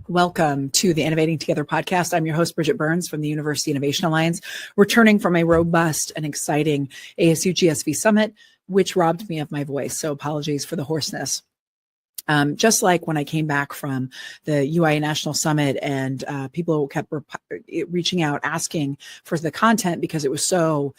Welcome to the Innovating Together podcast. I'm your host, Bridget Burns from the University Innovation Alliance, returning from a robust and exciting ASU GSV Summit, which robbed me of my voice. So apologies for the hoarseness. Just like when I came back from the UIA National Summit and people kept reaching out, asking for the content because it was so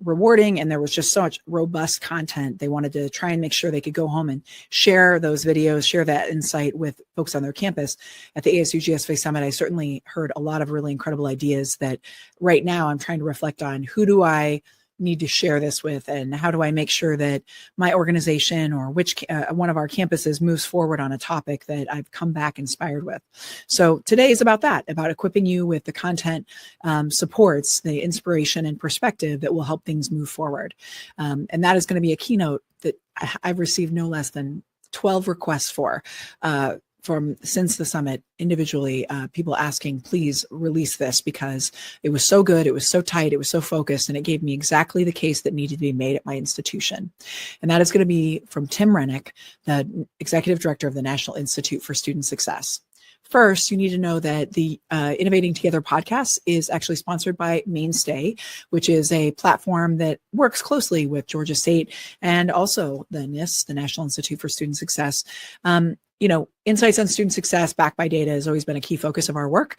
rewarding and there was just so much robust content. They wanted to try and make sure they could go home and share those videos, share that insight with folks on their campus. At the ASU GSV Summit, I certainly heard a lot of really incredible ideas that right now I'm trying to reflect on. Who do I need to share this with, and how do I make sure that my organization or which one of our campuses moves forward on a topic that I've come back inspired with. So today is about that, about equipping you with the content supports, the inspiration and perspective that will help things move forward. And that is going to be a keynote that I've received no less than 12 requests for from since the summit individually, people asking, please release this because it was so good, it was so tight, it was so focused, and it gave me exactly the case that needed to be made at my institution. And that is going to be from Tim Renick, the Executive Director of the National Institute for Student Success. First, you need to know that the Innovating Together podcast is actually sponsored by Mainstay, which is a platform that works closely with Georgia State and also the NIST, the National Institute for Student Success. Insights on student success backed by data has always been a key focus of our work.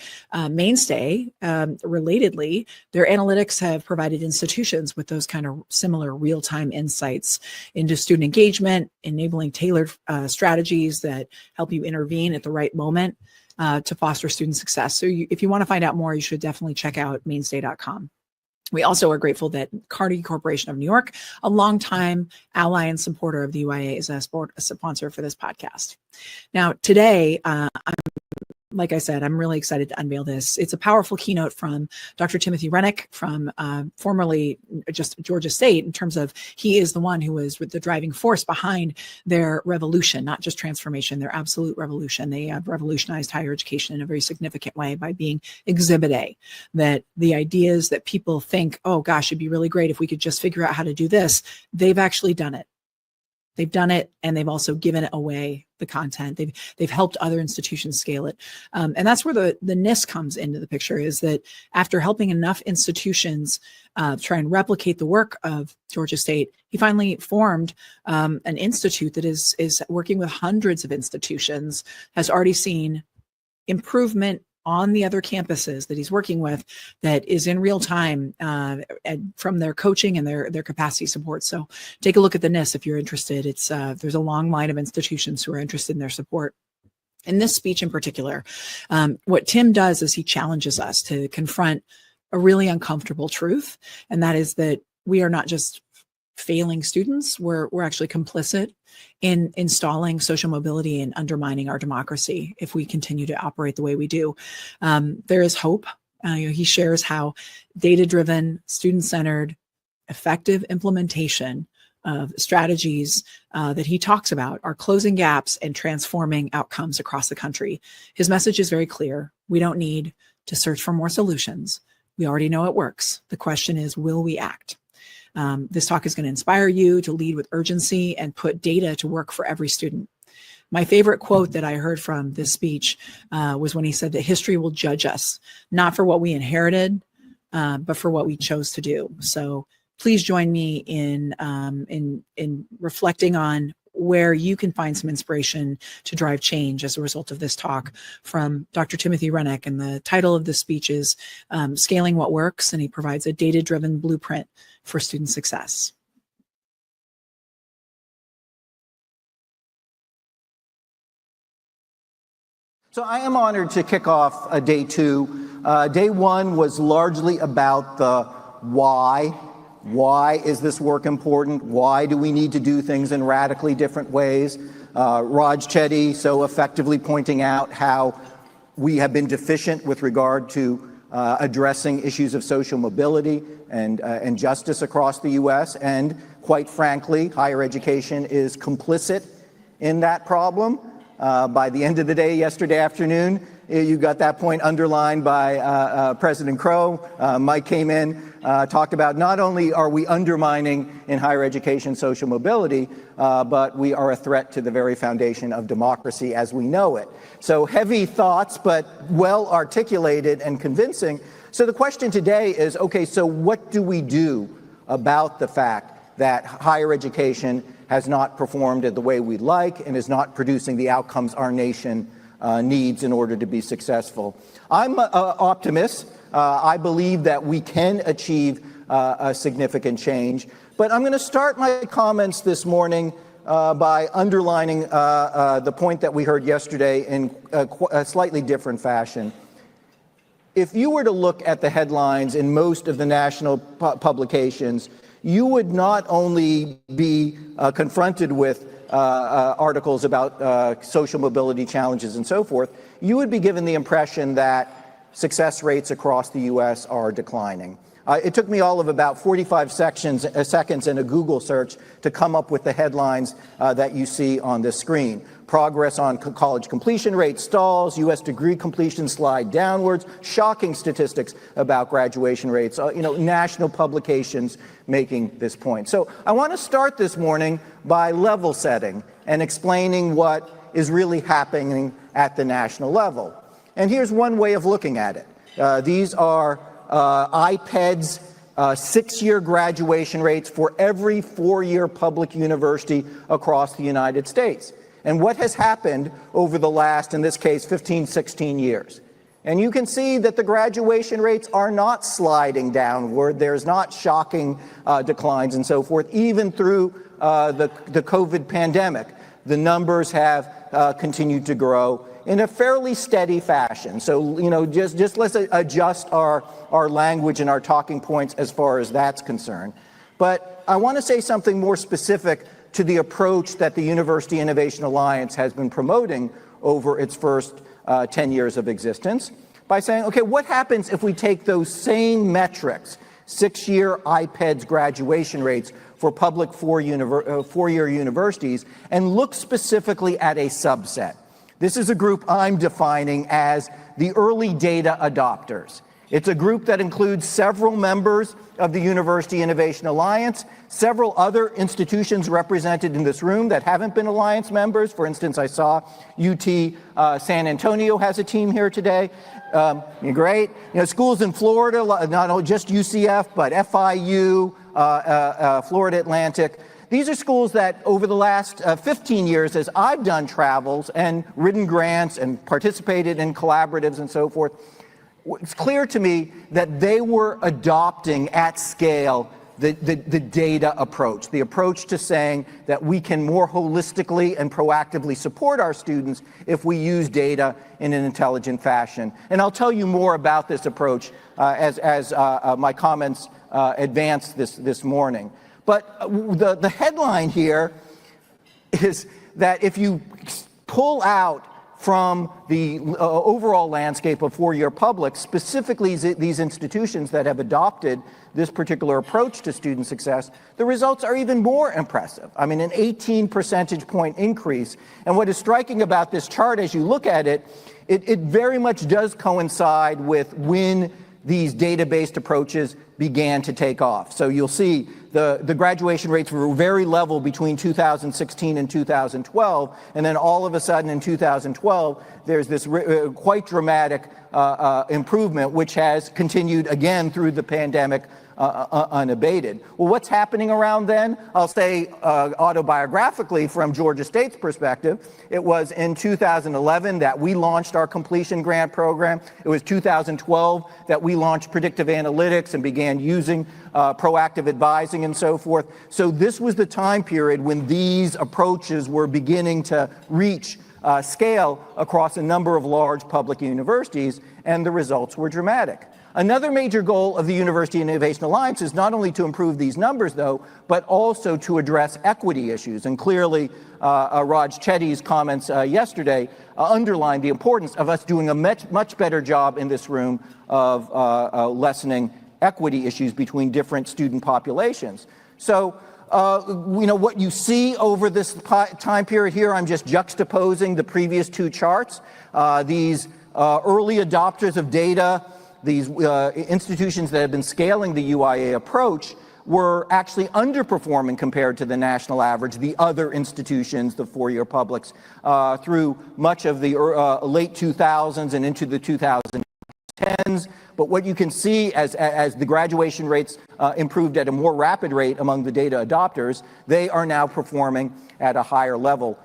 Mainstay, relatedly, their analytics have provided institutions with those kind of similar real-time insights into student engagement, enabling tailored strategies that help you intervene at the right moment to foster student success. So if you want to find out more, you should definitely check out mainstay.com. We also are grateful that Carnegie Corporation of New York, a longtime ally and supporter of the UIA, is a sponsor for this podcast. Now, today, like I said, I'm really excited to unveil this. It's a powerful keynote from Dr. Timothy Renick from formerly just Georgia State, in terms of he is the one who was the driving force behind their revolution, not just transformation, their absolute revolution. They have revolutionized higher education in a very significant way by being Exhibit A, that the ideas that people think, oh gosh, it'd be really great if we could just figure out how to do this, they've actually done it. They've done it, and they've also given away the content. They've helped other institutions scale it. And that's where the NIST comes into the picture, is that after helping enough institutions try and replicate the work of Georgia State, he finally formed an institute that is working with hundreds of institutions, has already seen improvement on the other campuses that he's working with, that is in real time from their coaching and their capacity support. So take a look at the NIST if you're interested. It's there's a long line of institutions who are interested in their support. In this speech in particular, what Tim does is he challenges us to confront a really uncomfortable truth, and that is that we are not just failing students, we're actually complicit in installing social mobility and undermining our democracy if we continue to operate the way we do. There is hope. He shares how data-driven, student-centered, effective implementation of strategies that he talks about are closing gaps and transforming outcomes across the country. His message is very clear. We don't need to search for more solutions. We already know it works. The question is, will we act? This talk is going to inspire you to lead with urgency and put data to work for every student. My favorite quote that I heard from this speech was when he said that history will judge us, not for what we inherited, but for what we chose to do. So please join me in reflecting on where you can find some inspiration to drive change as a result of this talk from Dr. Timothy Renick. And the title of the speech is Scaling What Works, and he provides a data-driven blueprint for student success. So I am honored to kick off day two. Day one was largely about the why. Why is this work important? Why do we need to do things in radically different ways? Raj Chetty so effectively pointing out how we have been deficient with regard to addressing issues of social mobility and justice across the U.S. And quite frankly, higher education is complicit in that problem. By the end of the day yesterday afternoon, You got that point underlined by President Crow. Mike came in, talked about not only are we undermining in higher education social mobility, but we are a threat to the very foundation of democracy as we know it. So heavy thoughts, but well articulated and convincing. So the question today is, okay, so what do we do about the fact that higher education has not performed the way we'd like and is not producing the outcomes our nation needs in order to be successful? I'm an optimist. I believe that we can achieve a significant change. But I'm going to start my comments this morning by underlining the point that we heard yesterday in a slightly different fashion. If you were to look at the headlines in most of the national publications, you would not only be confronted with articles about social mobility challenges and so forth, you would be given the impression that success rates across the U.S. are declining. It took me all of about 45 seconds in a Google search to come up with the headlines that you see on this screen. Progress on college completion rate stalls, U.S. degree completion slide downwards, shocking statistics about graduation rates, national publications making this point. So I want to start this morning by level setting and explaining what is really happening at the national level. And here's one way of looking at it. These are IPED's 6-year graduation rates for every 4-year public university across the United States. And what has happened over the last, in this case, 15, 16 years. And you can see that the graduation rates are not sliding downward. There's not shocking declines and so forth, even through the COVID pandemic. The numbers have continued to grow in a fairly steady fashion. So, just let's adjust our language and our talking points as far as that's concerned. But I want to say something more specific to the approach that the University Innovation Alliance has been promoting over its first 10 years of existence by saying, okay, what happens if we take those same metrics, 6-year IPEDS graduation rates for public four-year universities, and look specifically at a subset? This is a group I'm defining as the early data adopters. It's a group that includes several members of the University Innovation Alliance, several other institutions represented in this room that haven't been Alliance members. For instance, I saw UT San Antonio has a team here today. Great. Schools in Florida, not only just UCF, but FIU, Florida Atlantic. These are schools that over the last 15 years, as I've done travels and written grants and participated in collaboratives and so forth, it's clear to me that they were adopting at scale the data approach, the approach to saying that we can more holistically and proactively support our students if we use data in an intelligent fashion. And I'll tell you more about this approach as my comments advance this morning. But the headline here is that if you pull out from the overall landscape of four-year public, specifically these institutions that have adopted this particular approach to student success, the results are even more impressive. I mean, an 18 percentage point increase. And what is striking about this chart as you look at it, it very much does coincide with when these data-based approaches began to take off. So you'll see the graduation rates were very level between 2016 and 2012, and then all of a sudden in 2012, there's this quite dramatic improvement, which has continued again through the pandemic unabated. Well, what's happening around then? I'll say autobiographically from Georgia State's perspective, it was in 2011 that we launched our completion grant program. It was 2012 that we launched predictive analytics and began using proactive advising and so forth. So this was the time period when these approaches were beginning to reach scale across a number of large public universities, and the results were dramatic. Another major goal of the University Innovation Alliance is not only to improve these numbers, though, but also to address equity issues. And clearly, Raj Chetty's comments yesterday underlined the importance of us doing a much better job in this room of lessening equity issues between different student populations. So, what you see over this time period here, I'm just juxtaposing the previous two charts. These early adopters of data, these institutions that have been scaling the UIA approach, were actually underperforming compared to the national average, the other institutions, the four-year publics, through much of the late 2000s and into the 2010s. But what you can see as the graduation rates improved at a more rapid rate among the data adopters, they are now performing at a higher level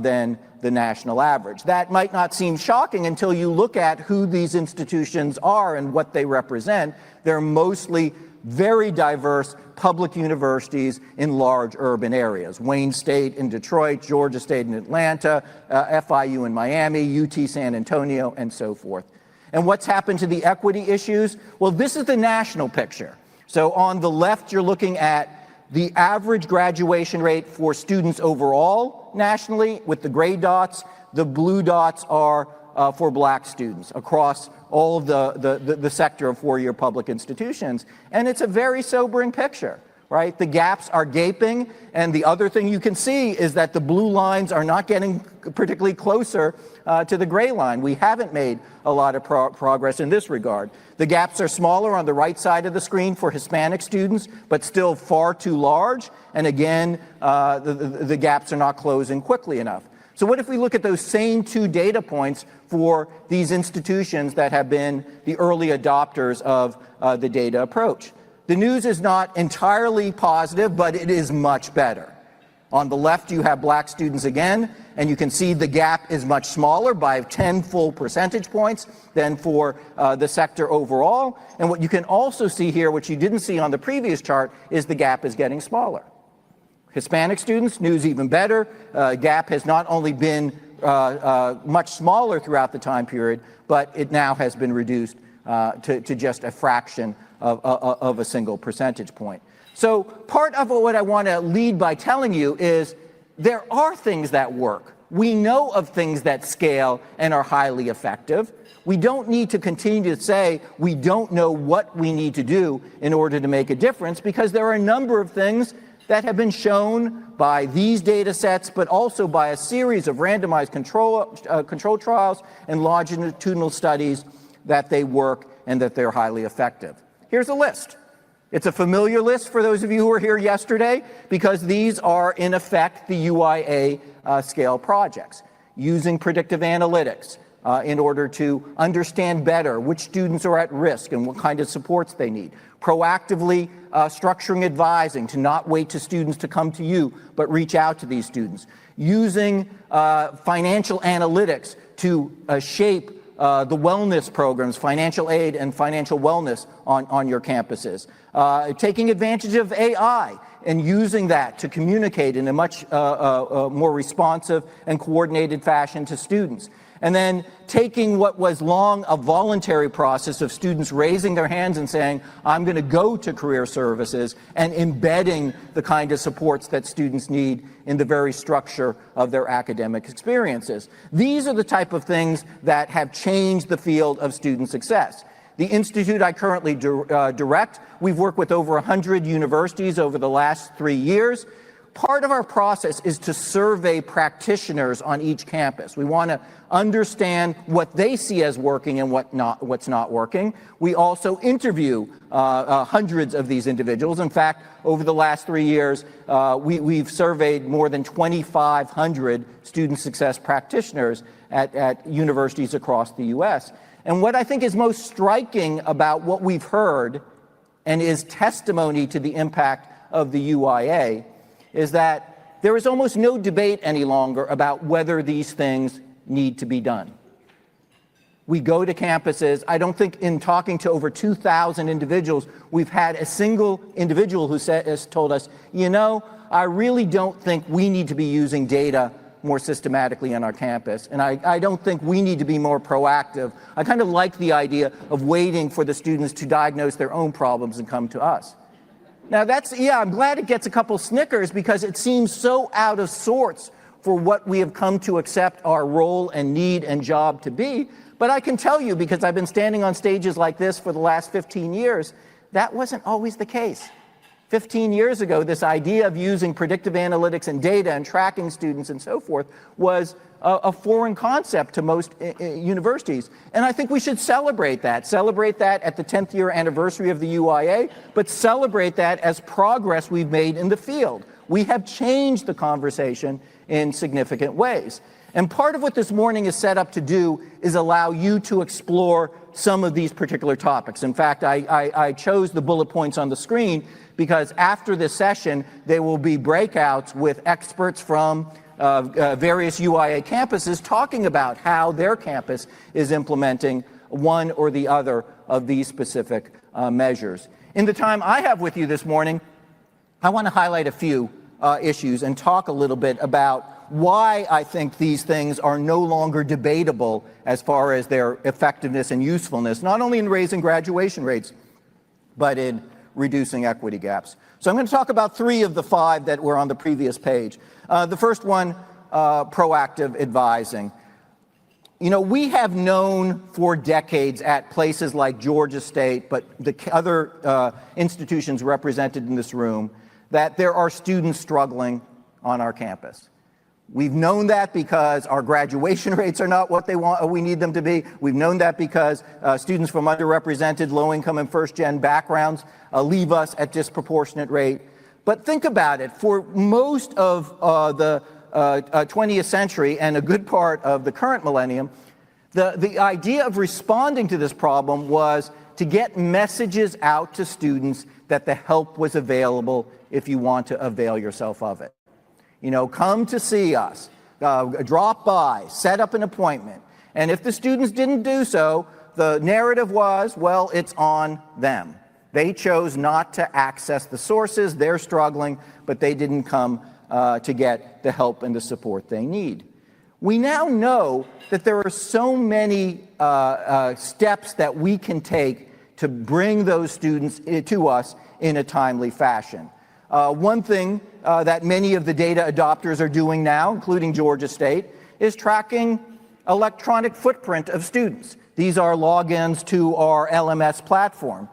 than the national average. That might not seem shocking until you look at who these institutions are and what they represent. They're mostly very diverse public universities in large urban areas. Wayne State in Detroit, Georgia State in Atlanta, FIU in Miami, UT San Antonio, and so forth. And what's happened to the equity issues? Well, this is the national picture. So on the left, you're looking at the average graduation rate for students overall nationally with the gray dots. The blue dots are for black students across all of the sector of four-year public institutions. And it's a very sobering picture, right? The gaps are gaping, and the other thing you can see is that the blue lines are not getting particularly closer to the gray line. We haven't made a lot of progress in this regard. The gaps are smaller on the right side of the screen for Hispanic students, but still far too large. And again, the gaps are not closing quickly enough. So what if we look at those same two data points for these institutions that have been the early adopters of the data approach? The news is not entirely positive, but it is much better. On the left, you have black students again, and you can see the gap is much smaller by 10 full percentage points than for the sector overall. And what you can also see here, which you didn't see on the previous chart, is the gap is getting smaller. Hispanic students, news even better. Gap has not only been much smaller throughout the time period, but it now has been reduced to just a fraction of a single percentage point. So part of what I want to lead by telling you is there are things that work. We know of things that scale and are highly effective. We don't need to continue to say we don't know what we need to do in order to make a difference, because there are a number of things that have been shown by these data sets, but also by a series of randomized control trials and longitudinal studies that they work and that they're highly effective. Here's a list. It's a familiar list for those of you who were here yesterday, because these are, in effect, the UIA scale projects, using predictive analytics in order to understand better which students are at risk and what kind of supports they need. Proactively structuring advising to not wait to students to come to you, but reach out to these students. Using financial analytics to shape the wellness programs, financial aid and financial wellness on your campuses. Taking advantage of AI and using that to communicate in a much more responsive and coordinated fashion to students. And then taking what was long a voluntary process of students raising their hands and saying, I'm going to go to career services, and embedding the kind of supports that students need in the very structure of their academic experiences. These are the type of things that have changed the field of student success. The institute I currently direct, we've worked with over 100 universities over the last 3 years. Part of our process is to survey practitioners on each campus. We want to understand what they see as working and what's not working. We also interview hundreds of these individuals. In fact, over the last 3 years, we've surveyed more than 2,500 student success practitioners at universities across the U.S. And what I think is most striking about what we've heard, and is testimony to the impact of the UIA, is that there is almost no debate any longer about whether these things need to be done. We go to campuses. I don't think, in talking to over 2,000 individuals, we've had a single individual who has told us, you know, I really don't think we need to be using data more systematically on our campus, and I don't think we need to be more proactive. I kind of like the idea of waiting for the students to diagnose their own problems and come to us. Now I'm glad it gets a couple snickers, because it seems so out of sorts for what we have come to accept our role and need and job to be. But I can tell you, because I've been standing on stages like this for the last 15 years, that wasn't always the case. 15 years ago, this idea of using predictive analytics and data and tracking students and so forth was a foreign concept to most universities. And I think we should celebrate that at the 10th year anniversary of the UIA, but celebrate that as progress we've made in the field. We have changed the conversation in significant ways. And part of what this morning is set up to do is allow you to explore some of these particular topics. In fact, I chose the bullet points on the screen because after this session, there will be breakouts with experts from various UIA campuses talking about how their campus is implementing one or the other of these specific measures. In the time I have with you this morning, I want to highlight a few issues and talk a little bit about why I think these things are no longer debatable as far as their effectiveness and usefulness, not only in raising graduation rates, but in reducing equity gaps. So I'm going to talk about 3 of the 5 that were on the previous page. The first one, proactive advising. You know, we have known for decades at places like Georgia State, but the other institutions represented in this room, that there are students struggling on our campus. We've known that because our graduation rates are not what we need them to be. We've known that because students from underrepresented, low-income, and first-gen backgrounds leave us at disproportionate rate. But think about it. For most of the 20th century and a good part of the current millennium, the idea of responding to this problem was to get messages out to students that the help was available if you want to avail yourself of it. You know, come to see us, drop by, set up an appointment. And if the students didn't do so, the narrative was, well, it's on them. They chose not to access the sources. They're struggling, but they didn't come to get the help and the support they need. We now know that there are so many steps that we can take to bring those students to us in a timely fashion. One thing that many of the data adopters are doing now, including Georgia State, is tracking electronic footprint of students. These are logins to our LMS platform.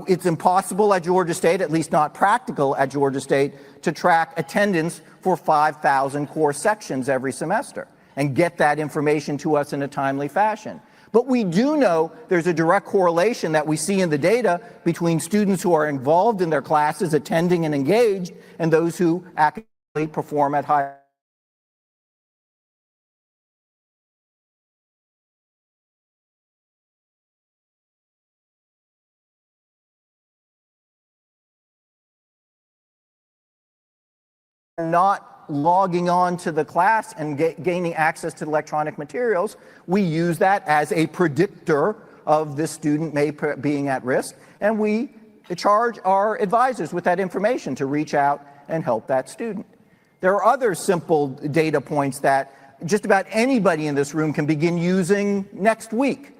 It's impossible at Georgia State, at least not practical at Georgia State, to track attendance for 5,000 course sections every semester and get that information to us in a timely fashion. But we do know there's a direct correlation that we see in the data between students who are involved in their classes, attending and engaged, and those who academically perform at high. Not logging on to the class and gaining access to electronic materials, we use that as a predictor of this student being at risk, and we charge our advisors with that information to reach out and help that student. There are other simple data points that just about anybody in this room can begin using next week.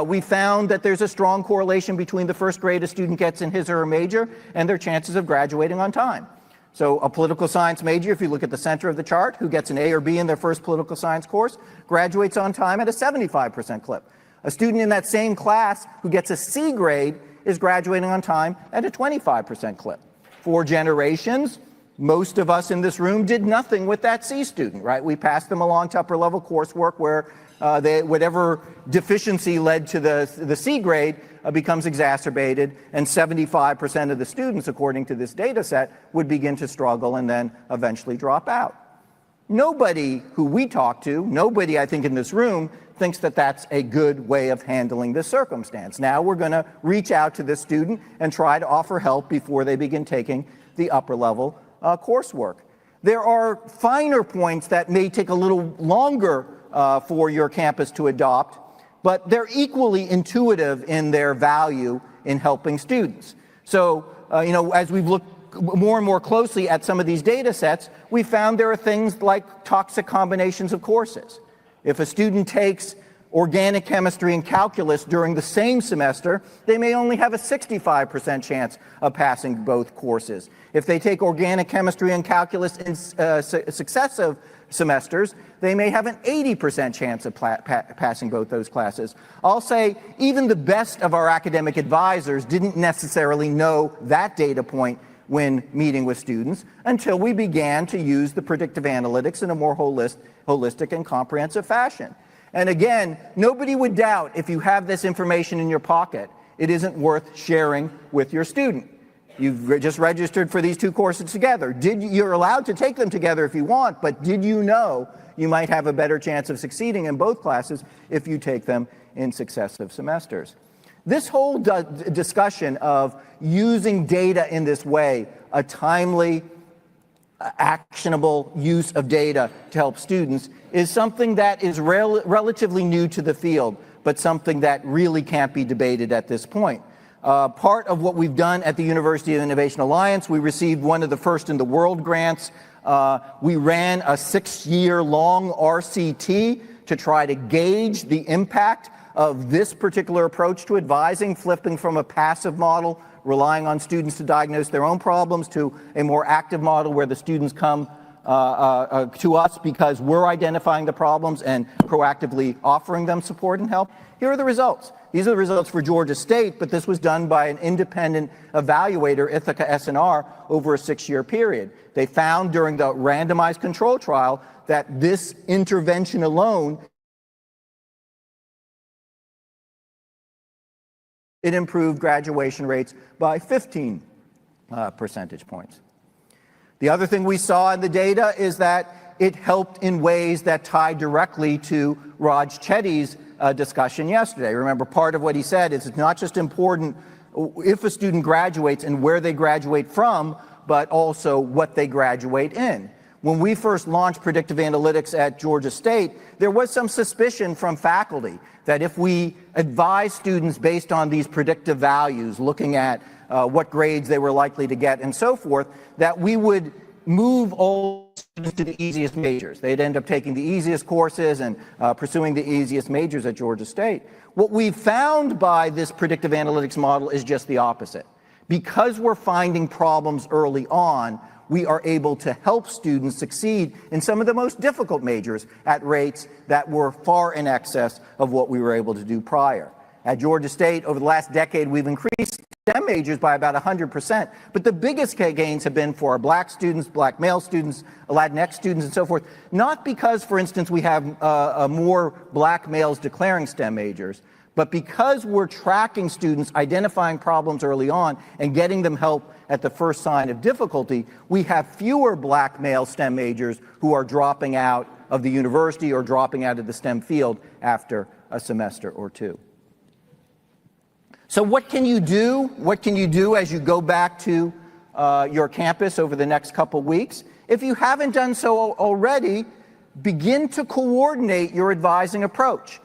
We found that there's a strong correlation between the first grade a student gets in his or her major and their chances of graduating on time. So a political science major, if you look at the center of the chart, who gets an A or B in their first political science course, graduates on time at a 75% clip. A student in that same class who gets a C grade is graduating on time at a 25% clip. For generations, most of us in this room did nothing with that C student, right? We passed them along to upper level coursework where whatever deficiency led to the C grade becomes exacerbated, and 75% of the students, according to this data set, would begin to struggle and then eventually drop out. Nobody who we talk to, nobody I think in this room, thinks that that's a good way of handling this circumstance. Now we're going to reach out to this student and try to offer help before they begin taking the upper level coursework. There are finer points that may take a little longer for your campus to adopt, but they're equally intuitive in their value in helping students. So, as we've looked more and more closely at some of these data sets, we found there are things like toxic combinations of courses. If a student takes organic chemistry and calculus during the same semester, they may only have a 65% chance of passing both courses. If they take organic chemistry and calculus in successive semesters, they may have an 80% chance of passing both those classes. I'll say even the best of our academic advisors didn't necessarily know that data point when meeting with students until we began to use the predictive analytics in a more holistic and comprehensive fashion. And again, nobody would doubt if you have this information in your pocket, it isn't worth sharing with your student. You've just registered for these 2 courses together. You're allowed to take them together if you want, but did you know you might have a better chance of succeeding in both classes if you take them in successive semesters? This whole discussion of using data in this way, a timely, actionable use of data to help students, is something that is relatively new to the field, but something that really can't be debated at this point. Part of what we've done at the University of Innovation Alliance, we received one of the first in the world grants. We ran a 6-year-long RCT to try to gauge the impact of this particular approach to advising, flipping from a passive model, relying on students to diagnose their own problems, to a more active model where the students come to us because we're identifying the problems and proactively offering them support and help. Here are the results. These are the results for Georgia State, but this was done by an independent evaluator, Ithaca S&R, over a 6-year period. They found during the randomized control trial that this intervention alone, it improved graduation rates by 15 percentage points. The other thing we saw in the data is that it helped in ways that tie directly to Raj Chetty's discussion yesterday. Remember, part of what he said is it's not just important if a student graduates and where they graduate from, but also what they graduate in. When we first launched predictive analytics at Georgia State, there was some suspicion from faculty that if we advise students based on these predictive values, looking at what grades they were likely to get and so forth, that we would move all students to the easiest majors. They'd end up taking the easiest courses and pursuing the easiest majors at Georgia State. What we've found by this predictive analytics model is just the opposite. Because we're finding problems early on, we are able to help students succeed in some of the most difficult majors at rates that were far in excess of what we were able to do prior. At Georgia State, over the last decade, we've increased STEM majors by about 100%, but the biggest gains have been for our black students, black male students, Latinx students, and so forth. Not because, for instance, we have more black males declaring STEM majors, but because we're tracking students, identifying problems early on, and getting them help at the first sign of difficulty, we have fewer black male STEM majors who are dropping out of the university or dropping out of the STEM field after a semester or 2. So what can you do? What can you do as you go back to your campus over the next couple weeks? If you haven't done so already, begin to coordinate your advising approach.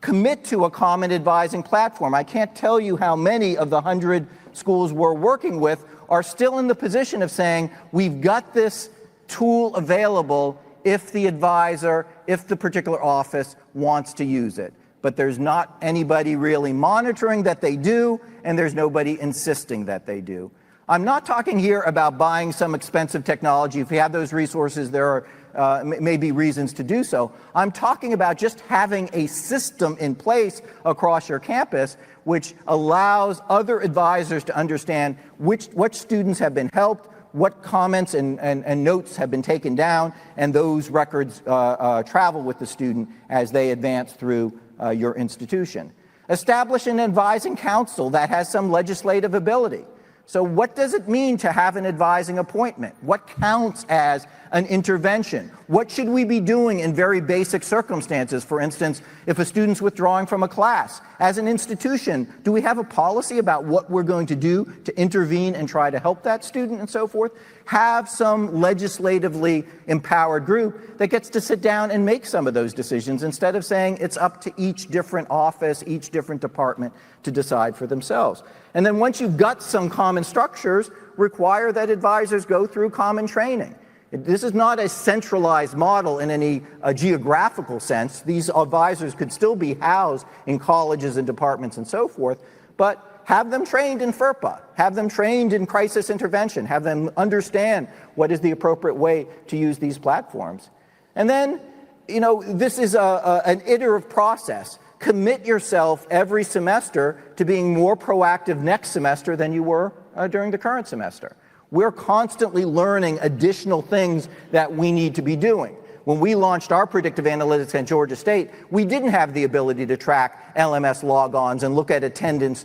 Commit to a common advising platform. I can't tell you how many of the 100 schools we're working with are still in the position of saying, we've got this tool available if the advisor, if the particular office wants to use it. But there's not anybody really monitoring that they do, and there's nobody insisting that they do. I'm not talking here about buying some expensive technology. If you have those resources, there are maybe reasons to do so. I'm talking about just having a system in place across your campus which allows other advisors to understand what students have been helped, what comments and notes have been taken down, and those records travel with the student as they advance through your institution. Establish an advising council that has some legislative ability. So what does it mean to have an advising appointment? What counts as an intervention? What should we be doing in very basic circumstances? For instance, if a student's withdrawing from a class, as an institution, do we have a policy about what we're going to do to intervene and try to help that student and so forth? Have some legislatively empowered group that gets to sit down and make some of those decisions instead of saying it's up to each different office, each different department to decide for themselves. And then once you've got some common structures, require that advisors go through common training. This is not a centralized model in any geographical sense. These advisors could still be housed in colleges and departments and so forth, but have them trained in FERPA, have them trained in crisis intervention, have them understand what is the appropriate way to use these platforms. And then, this is an iterative process. Commit yourself every semester to being more proactive next semester than you were during the current semester. We're constantly learning additional things that we need to be doing. When we launched our predictive analytics at Georgia State, we didn't have the ability to track LMS logons and look at attendance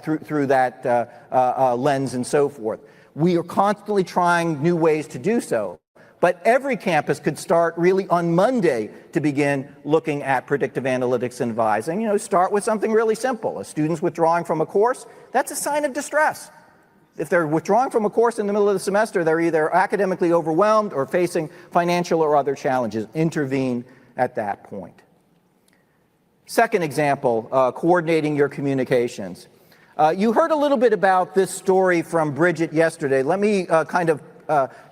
through that lens and so forth. We are constantly trying new ways to do so. But every campus could start really on Monday to begin looking at predictive analytics and advising. Start with something really simple. A student's withdrawing from a course, that's a sign of distress. If they're withdrawing from a course in the middle of the semester, they're either academically overwhelmed or facing financial or other challenges. Intervene at that point. Second example, coordinating your communications. You heard a little bit about this story from Bridget yesterday. Let me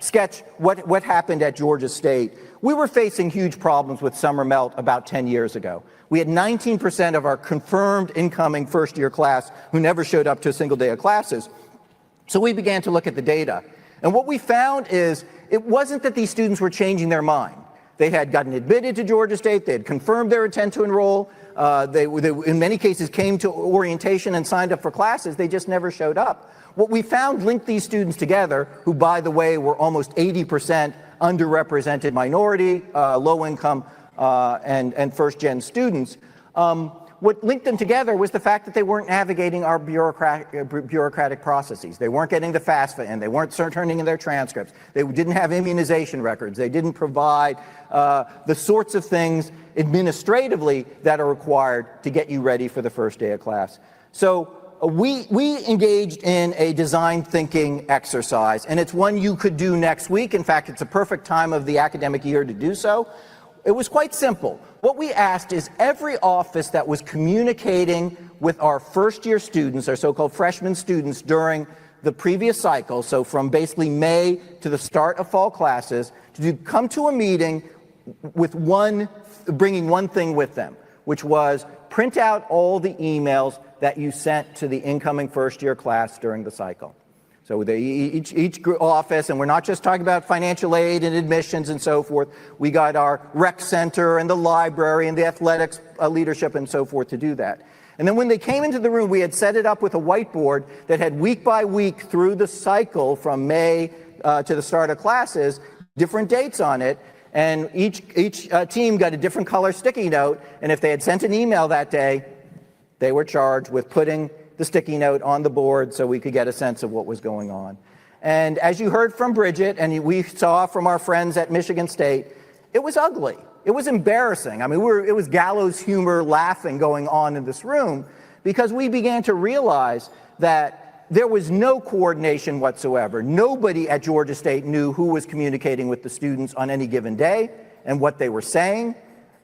sketch what happened at Georgia State. We were facing huge problems with summer melt about 10 years ago. We had 19% of our confirmed incoming first-year class who never showed up to a single day of classes. So we began to look at the data. And what we found is it wasn't that these students were changing their mind. They had gotten admitted to Georgia State. They had confirmed their intent to enroll. They in many cases came to orientation and signed up for classes. They just never showed up. What we found linked these students together, who, by the way, were almost 80% underrepresented minority, low-income, and first-gen students. What linked them together was the fact that they weren't navigating our bureaucratic processes. They weren't getting the FAFSA in. They weren't turning in their transcripts. They didn't have immunization records. They didn't provide the sorts of things administratively that are required to get you ready for the first day of class. So we engaged in a design thinking exercise, and it's one you could do next week. In fact, it's a perfect time of the academic year to do so. It was quite simple. What we asked is every office that was communicating with our first-year students, our so-called freshman students, during the previous cycle, so from basically May to the start of fall classes, to come to a meeting with bringing one thing with them, which was print out all the emails that you sent to the incoming first-year class during the cycle. So each office, and we're not just talking about financial aid and admissions and so forth, we got our rec center and the library and the athletics leadership and so forth to do that. And then when they came into the room, we had set it up with a whiteboard that had week by week through the cycle from May to the start of classes, different dates on it, and each team got a different color sticky note, and if they had sent an email that day, they were charged with putting the sticky note on the board so we could get a sense of what was going on. And as you heard from Bridget, and we saw from our friends at Michigan State, it was ugly. It was embarrassing. I mean, it was gallows humor laughing going on in this room, because we began to realize that there was no coordination whatsoever. Nobody at Georgia State knew who was communicating with the students on any given day and what they were saying.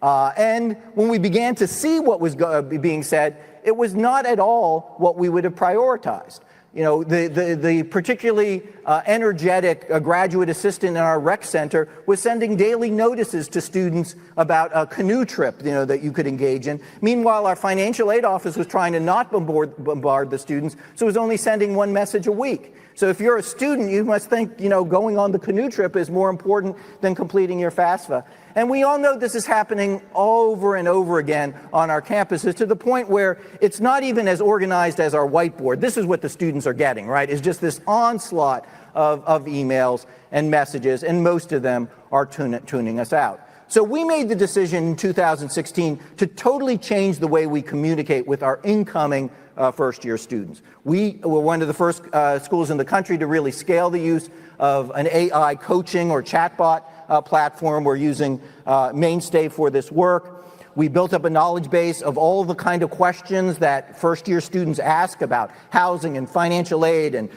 And when we began to see what was being said, it was not at all what we would have prioritized. The particularly energetic graduate assistant in our rec center was sending daily notices to students about a canoe trip, that you could engage in. Meanwhile, our financial aid office was trying to not bombard the students, so it was only sending one message a week. So if you're a student, you must think, going on the canoe trip is more important than completing your FAFSA. And we all know this is happening over and over again on our campuses, to the point where it's not even as organized as our whiteboard. This is what the students are getting, right? It's just this onslaught of emails and messages, and most of them are tuning us out. So we made the decision in 2016 to totally change the way we communicate with our incoming first-year students. We were one of the first schools in the country to really scale the use of an AI coaching or chatbot platform. We're using Mainstay for this work. We built up a knowledge base of all the kind of questions that first-year students ask about housing and financial aid and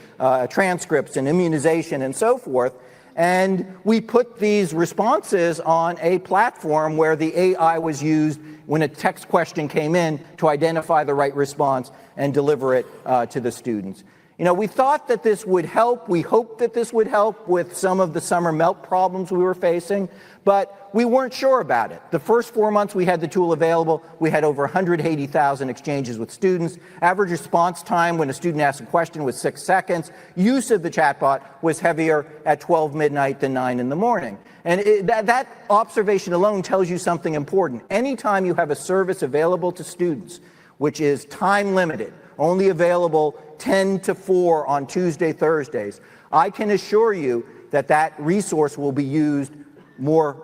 transcripts and immunization and so forth. And we put these responses on a platform where the AI was used when a text question came in to identify the right response and deliver it to the students. We thought that this would help. We hoped that this would help with some of the summer melt problems we were facing, but we weren't sure about it. The first 4 months we had the tool available, we had over 180,000 exchanges with students. Average response time when a student asked a question was 6 seconds. Use of the chatbot was heavier at 12 midnight than 9 in the morning. And that observation alone tells you something important. Anytime you have a service available to students which is time limited, only available 10 to 4 on Tuesday, Thursdays. I can assure you that that resource will be used more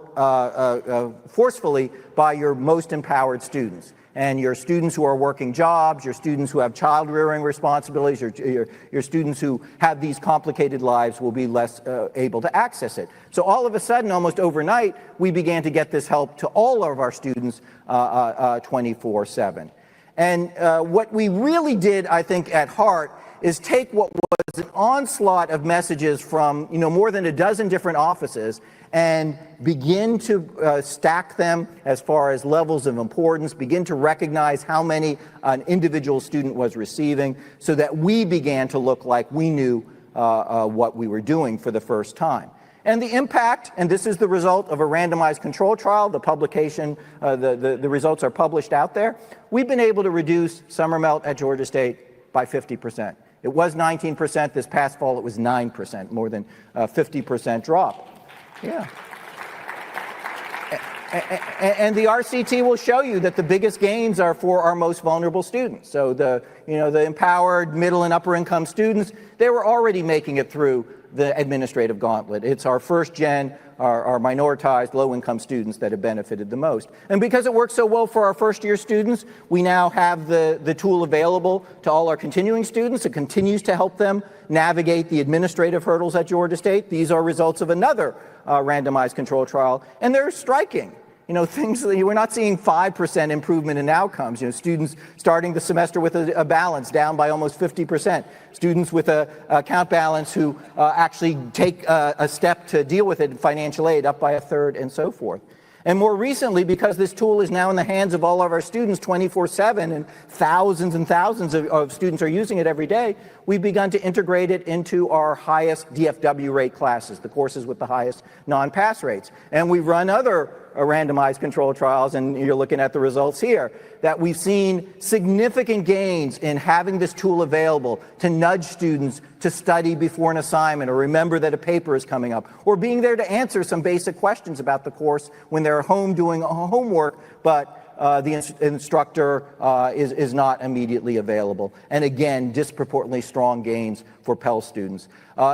forcefully by your most empowered students. And your students who are working jobs, your students who have child rearing responsibilities, your students who have these complicated lives will be less able to access it. So all of a sudden, almost overnight, we began to get this help to all of our students 24/7. And what we really did, I think, at heart is take what was an onslaught of messages from more than a dozen different offices and begin to stack them as far as levels of importance, begin to recognize how many an individual student was receiving, so that we began to look like we knew what we were doing for the first time. And the impact, and this is the result of a randomized control trial, the publication, the results are published out there. We've been able to reduce summer melt at Georgia State by 50%. It was 19%. This past fall, it was 9%, more than a 50% drop. Yeah. And the RCT will show you that the biggest gains are for our most vulnerable students. So the empowered middle and upper income students, they were already making it through the administrative gauntlet. It's our first gen, our minoritized low-income students that have benefited the most. And because it works so well for our first-year students, we now have the tool available to all our continuing students. It continues to help them navigate the administrative hurdles at Georgia State. These are results of another randomized control trial, and they're striking. Things we're not seeing 5% improvement in outcomes. Students starting the semester with a balance down by almost 50%. Students with a account balance who actually take a step to deal with it in financial aid up by a third, and so forth. And more recently, because this tool is now in the hands of all of our students 24/7, and thousands of students are using it every day, we've begun to integrate it into our highest DFW rate classes, the courses with the highest non-pass rates. And we've run other randomized control trials, and you're looking at the results here, that we've seen significant gains in having this tool available to nudge students to study before an assignment, or remember that a paper is coming up, or being there to answer some basic questions about the course when they're home doing homework, but the instructor is not immediately available. And again, disproportionately strong gains for Pell students.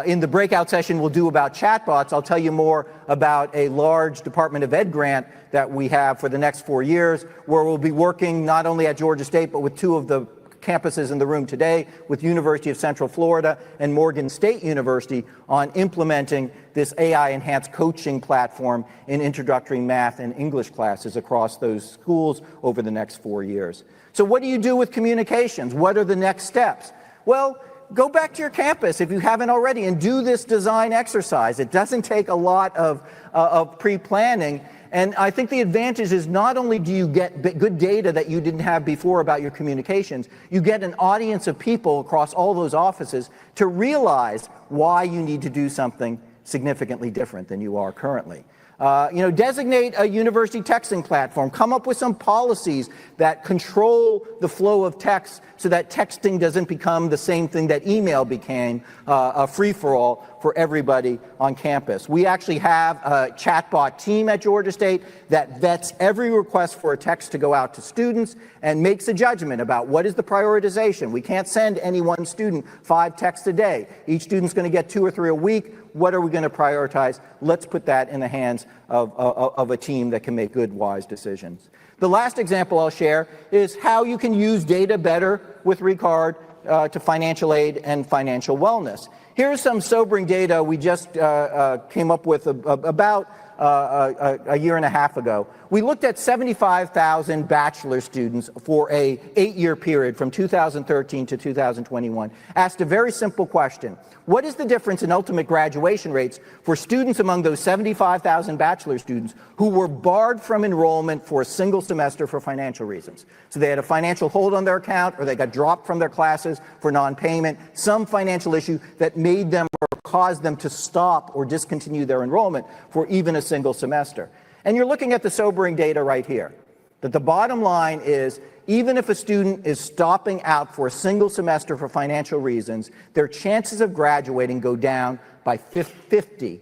In the breakout session we'll do about chatbots, I'll tell you more about a large Department of Ed grant that we have for the next 4 years, where we'll be working not only at Georgia State, but with two of the campuses in the room today, with University of Central Florida and Morgan State University, on implementing this AI-enhanced coaching platform in introductory math and English classes across those schools over the next 4 years. So what do you do with communications? What are the next steps? Well, go back to your campus if you haven't already and do this design exercise. It doesn't take a lot of pre-planning. And I think the advantage is not only do you get good data that you didn't have before about your communications, you get an audience of people across all those offices to realize why you need to do something significantly different than you are currently. Designate a university texting platform. Come up with some policies that control the flow of text so that texting doesn't become the same thing that email became, a free-for-all for everybody on campus. We actually have a chatbot team at Georgia State that vets every request for a text to go out to students and makes a judgment about what is the prioritization. We can't send any one student 5 texts a day. Each student's going to get 2 or 3 a week. What are we going to prioritize? Let's put that in the hands of a team that can make good, wise decisions. The last example I'll share is how you can use data better with regard to financial aid and financial wellness. Here's some sobering data we just came up with about a year and a half ago. We looked at 75,000 bachelor students for a 8-year period from 2013 to 2021, asked a very simple question. What is the difference in ultimate graduation rates for students among those 75,000 bachelor students who were barred from enrollment for a single semester for financial reasons? So they had a financial hold on their account, or they got dropped from their classes for non-payment, some financial issue that made them or caused them to stop or discontinue their enrollment for even a single semester. And you're looking at the sobering data right here, that the bottom line is, even if a student is stopping out for a single semester for financial reasons, their chances of graduating go down by 50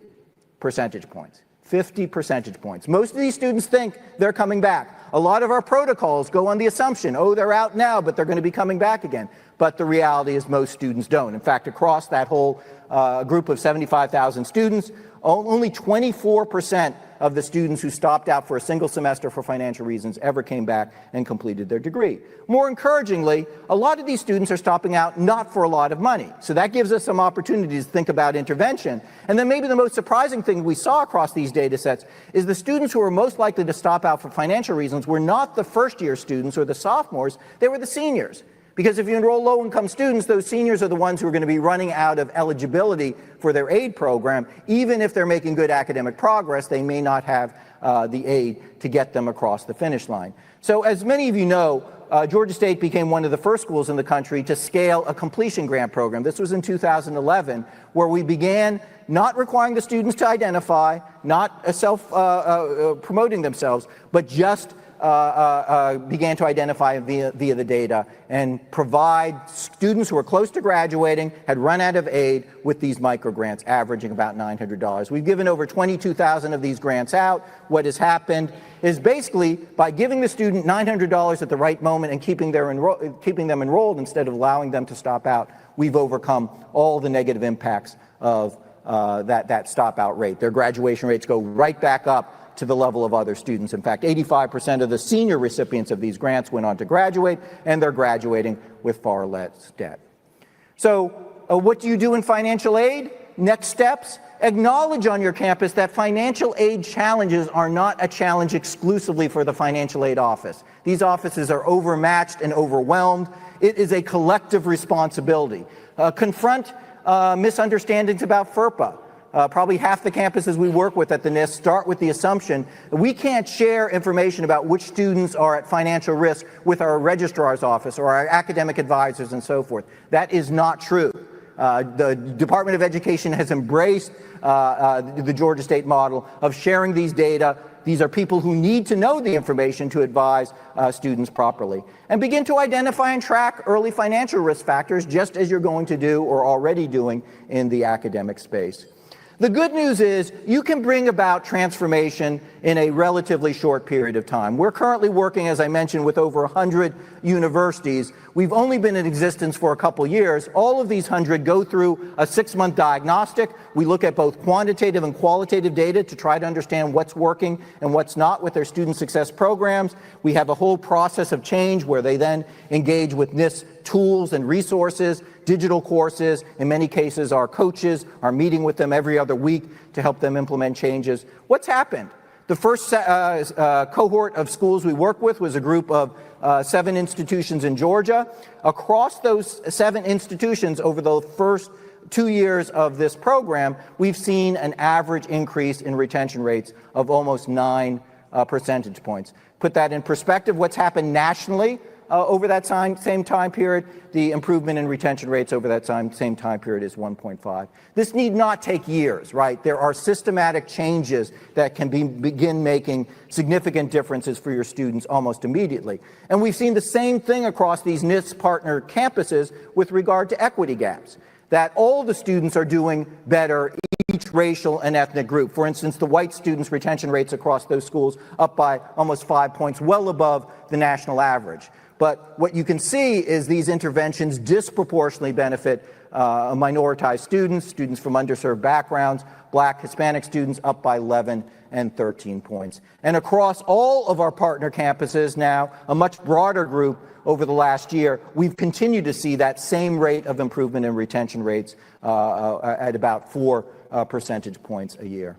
percentage points. 50 percentage points. Most of these students think they're coming back. A lot of our protocols go on the assumption, oh, they're out now, but they're going to be coming back again. But the reality is most students don't. In fact, across that whole group of 75,000 students, only 24% of the students who stopped out for a single semester for financial reasons ever came back and completed their degree. More encouragingly, a lot of these students are stopping out not for a lot of money. So that gives us some opportunities to think about intervention. And then maybe the most surprising thing we saw across these data sets is the students who were most likely to stop out for financial reasons were not the first-year students or the sophomores, they were the seniors. Because if you enroll low-income students, those seniors are the ones who are going to be running out of eligibility for their aid program. Even if they're making good academic progress, they may not have the aid to get them across the finish line. So as many of you know, Georgia State became one of the first schools in the country to scale a completion grant program. This was in 2011, where we began not requiring the students to identify, not self-promoting themselves, but just began to identify via the data and provide students who were close to graduating, had run out of aid, with these microgrants averaging about $900. We've given over 22,000 of these grants out. What has happened is basically by giving the student $900 at the right moment and keeping them enrolled instead of allowing them to stop out, we've overcome all the negative impacts of that stop out rate. Their graduation rates go right back up to the level of other students. In fact, 85% of the senior recipients of these grants went on to graduate, and they're graduating with far less debt. So what do you do in financial aid? Next steps: acknowledge on your campus that financial aid challenges are not a challenge exclusively for the financial aid office. These offices are overmatched and overwhelmed. It is a collective responsibility. Confront misunderstandings about FERPA. Probably half the campuses we work with at the NIST start with the assumption that we can't share information about which students are at financial risk with our registrar's office or our academic advisors and so forth. That is not true. The Department of Education has embraced the Georgia State model of sharing these data. These are people who need to know the information to advise students properly. And begin to identify and track early financial risk factors, just as you're going to do or already doing in the academic space. The good news is you can bring about transformation in a relatively short period of time. We're currently working, as I mentioned, with over 100 universities. We've only been in existence for a couple years. All of these 100 go through a 6-month diagnostic. We look at both quantitative and qualitative data to try to understand what's working and what's not with their student success programs. We have a whole process of change where they then engage with NIST tools and resources, digital courses. In many cases, our coaches are meeting with them every other week to help them implement changes. What's happened? The first cohort of schools we worked with was a group of 7 institutions in Georgia. Across those 7 institutions over the first 2 years of this program, we've seen an average increase in retention rates of almost 9 percentage points. Put that in perspective, what's happened nationally over that same time period, the improvement in retention rates over that same time period is 1.5. This need not take years, right? There are systematic changes that can begin making significant differences for your students almost immediately. And we've seen the same thing across these NIST partner campuses with regard to equity gaps, that all the students are doing better, each racial and ethnic group. For instance, the white students' retention rates across those schools up by almost 5 points, well above the national average. But what you can see is these interventions disproportionately benefit minoritized students, students from underserved backgrounds, Black, Hispanic students up by 11 and 13 points. And across all of our partner campuses now, a much broader group over the last year, we've continued to see that same rate of improvement in retention rates at about 4 percentage points a year.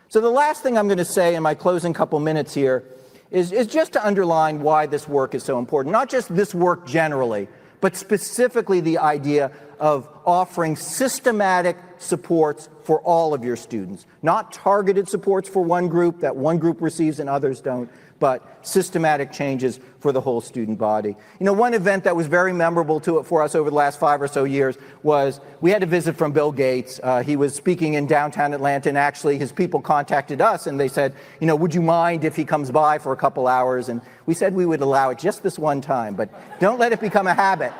So the last thing I'm going to say in my closing couple minutes here is just to underline why this work is so important. Not just this work generally, but specifically the idea of offering systematic supports for all of your students. Not targeted supports for one group that one group receives and others don't, but systematic changes for the whole student body. You know, one event that was very memorable for us over the last 5 or so years was we had a visit from Bill Gates. He was speaking in downtown Atlanta, and actually his people contacted us and they said, you know, would you mind if he comes by for a couple hours? And we said we would allow it just this one time, but don't let it become a habit.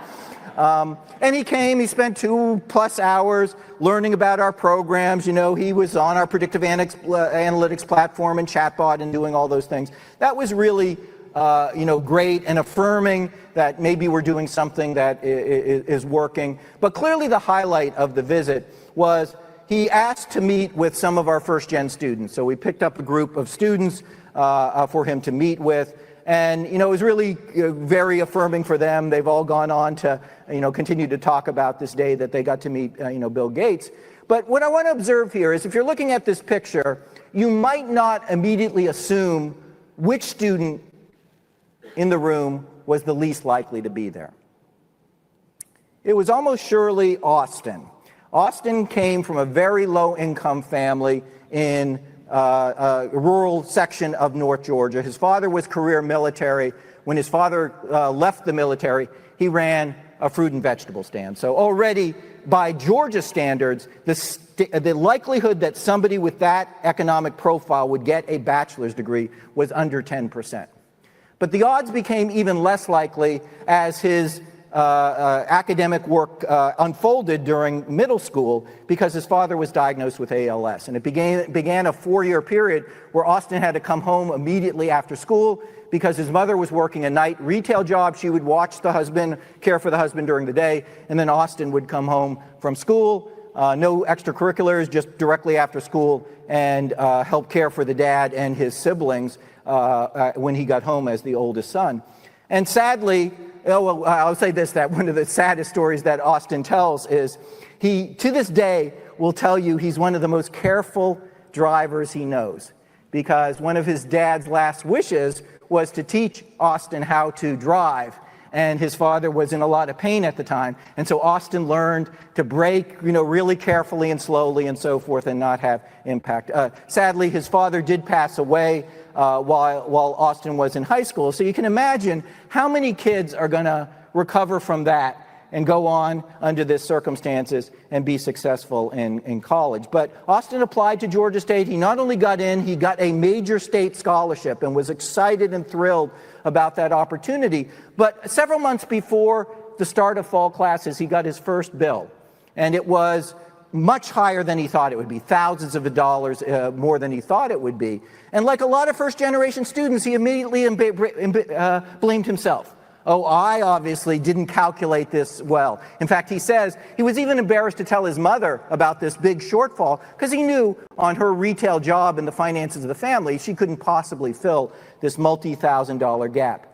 And he came, he spent 2+ hours learning about our programs. You know, he was on our predictive analytics platform and chatbot and doing all those things. That was really, great and affirming that maybe we're doing something that is working. But clearly the highlight of the visit was he asked to meet with some of our first-gen students. So we picked up a group of students for him to meet with. And, it was really very affirming for them. They've all gone on to, continue to talk about this day that they got to meet, Bill Gates. But what I want to observe here is if you're looking at this picture, you might not immediately assume which student in the room was the least likely to be there. It was almost surely Austin. Austin came from a very low-income family in a rural section of North Georgia. His father was career military. When his father left the military, he ran a fruit and vegetable stand. So already, by Georgia standards, the likelihood that somebody with that economic profile would get a bachelor's degree was under 10%. But the odds became even less likely as his academic work unfolded during middle school because his father was diagnosed with ALS. And it began a 4-year period where Austin had to come home immediately after school because his mother was working a night retail job. She would watch the husband, care for the husband during the day, and then Austin would come home from school, no extracurriculars, just directly after school, and help care for the dad and his siblings when he got home as the oldest son. And sadly, I'll say this, that one of the saddest stories that Austin tells is he, to this day, will tell you he's one of the most careful drivers he knows because one of his dad's last wishes was to teach Austin how to drive. And his father was in a lot of pain at the time. And so Austin learned to brake, really carefully and slowly and so forth and not have impact. Sadly, his father did pass away while Austin was in high school. So you can imagine how many kids are going to recover from that and go on under these circumstances and be successful in college. But Austin applied to Georgia State. He not only got in, he got a major state scholarship and was excited and thrilled about that opportunity. But several months before the start of fall classes, he got his first bill. And it was much higher than he thought it would be, thousands of dollars more than he thought it would be. And like a lot of first-generation students, he immediately blamed himself. Oh, I obviously didn't calculate this well. In fact, he says he was even embarrassed to tell his mother about this big shortfall because he knew on her retail job and the finances of the family, she couldn't possibly fill this multi-$1,000 gap.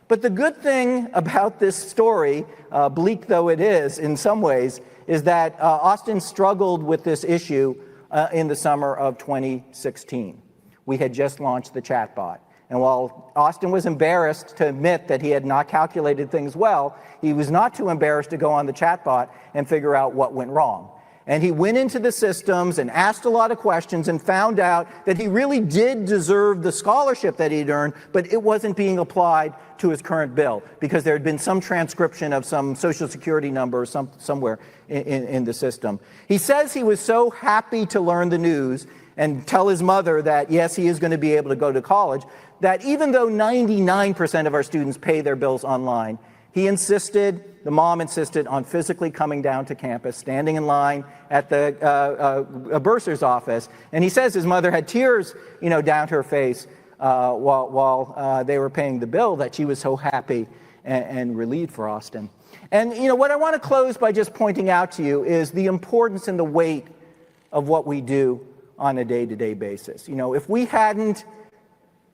But the good thing about this story, bleak though it is in some ways, is that Austin struggled with this issue in the summer of 2016. We had just launched the chatbot. And while Austin was embarrassed to admit that he had not calculated things well, he was not too embarrassed to go on the chatbot and figure out what went wrong. And he went into the systems and asked a lot of questions and found out that he really did deserve the scholarship that he'd earned, but it wasn't being applied to his current bill because there had been some transcription of some Social Security number somewhere in the system. He says he was so happy to learn the news and tell his mother that, yes, he is going to be able to go to college, that even though 99% of our students pay their bills online, the mom insisted on physically coming down to campus, standing in line at the bursar's office. And he says his mother had tears, down her face while they were paying the bill, that she was so happy and relieved for Austin. And, what I want to close by just pointing out to you is the importance and the weight of what we do on a day-to-day basis. If we hadn't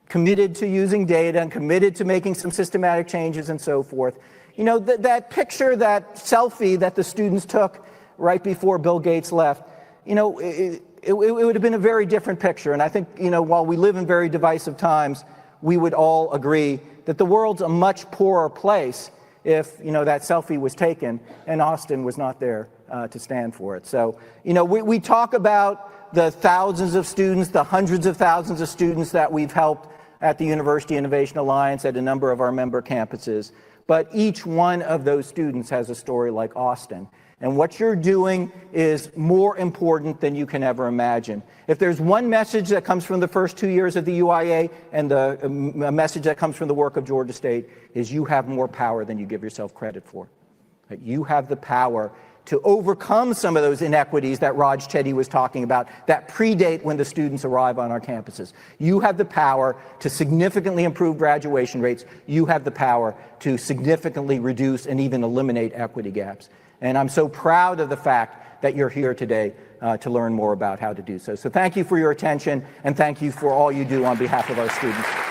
committed to using data and committed to making some systematic changes and so forth, that picture, that selfie that the students took right before Bill Gates left, it would have been a very different picture. And I think, while we live in very divisive times, we would all agree that the world's a much poorer place if, that selfie was taken and Austin was not there to stand for it. So, we talk about the thousands of students, the hundreds of thousands of students that we've helped at the University Innovation Alliance at a number of our member campuses. But each one of those students has a story like Austin. And what you're doing is more important than you can ever imagine. If there's one message that comes from the first 2 years of the UIA and the message that comes from the work of Georgia State is you have more power than you give yourself credit for. You have the power to overcome some of those inequities that Raj Chetty was talking about that predate when the students arrive on our campuses. You have the power to significantly improve graduation rates. You have the power to significantly reduce and even eliminate equity gaps. And I'm so proud of the fact that you're here today to learn more about how to do so. So thank you for your attention, and thank you for all you do on behalf of our students.